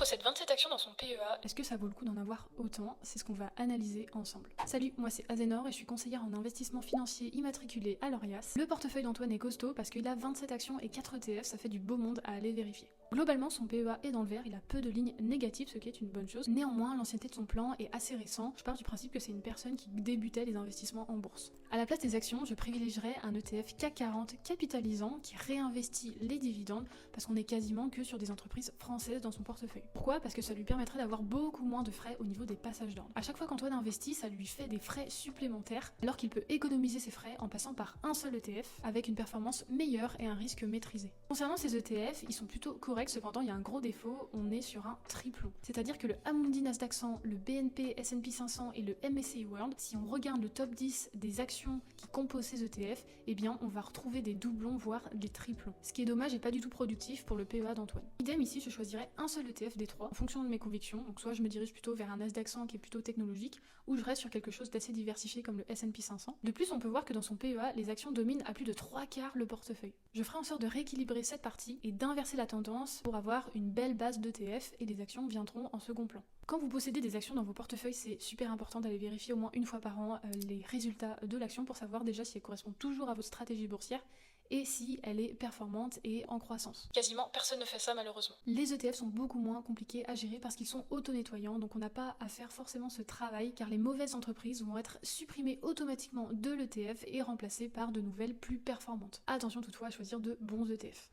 possède 27 actions dans son PEA. Est-ce que ça vaut le coup d'en avoir autant? C'est ce qu'on va analyser ensemble. Salut, moi c'est Azénor et je suis conseillère en investissement financier immatriculée à l'Orias. Le portefeuille d'Antoine est costaud parce qu'il a 27 actions et 4 ETF, ça fait du beau monde à aller vérifier. Globalement, son PEA est dans le vert, il a peu de lignes négatives, ce qui est une bonne chose. Néanmoins, l'ancienneté de son plan est assez récent. Je pars du principe que c'est une personne qui débutait les investissements en bourse. À la place des actions, je privilégierais un ETF CAC 40 capitalisant qui réinvestit les dividendes parce qu'on est quasiment que sur des entreprises françaises dans son portefeuille. Pourquoi? Parce que ça lui permettrait d'avoir beaucoup moins de frais au niveau des passages d'ordre. À chaque fois qu'Antoine investit, ça lui fait des frais supplémentaires alors qu'il peut économiser ses frais en passant par un seul ETF avec une performance meilleure et un risque maîtrisé. Concernant ces ETF, ils sont plutôt corrects, cependant il y a un gros défaut, on est sur un triplon. C'est-à-dire que le Amundi Nasdaq 100, le BNP S&P 500 et le MSCI World, si on regarde le top 10 des actions qui composent ces ETF, eh bien on va retrouver des doublons voire des triplons. Ce qui est dommage et pas du tout productif pour le PEA d'Antoine. Idem ici, je choisirais un seul ETF des trois en fonction de mes convictions, donc soit je me dirige plutôt vers un Nasdaq 100 qui est plutôt technologique, ou je reste sur quelque chose d'assez diversifié comme le S&P 500. De plus, on peut voir que dans son PEA, les actions dominent à plus de 3/4 le portefeuille. Je ferai en sorte de rééquilibrer cette partie et d'inverser la tendance pour avoir une belle base d'ETF et les actions viendront en second plan. Quand vous possédez des actions dans vos portefeuilles, c'est super important d'aller vérifier au moins une fois par an les résultats de l'action pour savoir déjà si elle correspond toujours à votre stratégie boursière et si elle est performante et en croissance. Quasiment personne ne fait ça malheureusement. Les ETF sont beaucoup moins compliqués à gérer parce qu'ils sont auto-nettoyants, donc on n'a pas à faire forcément ce travail car les mauvaises entreprises vont être supprimées automatiquement de l'ETF et remplacées par de nouvelles plus performantes. Attention toutefois à choisir de bons ETF.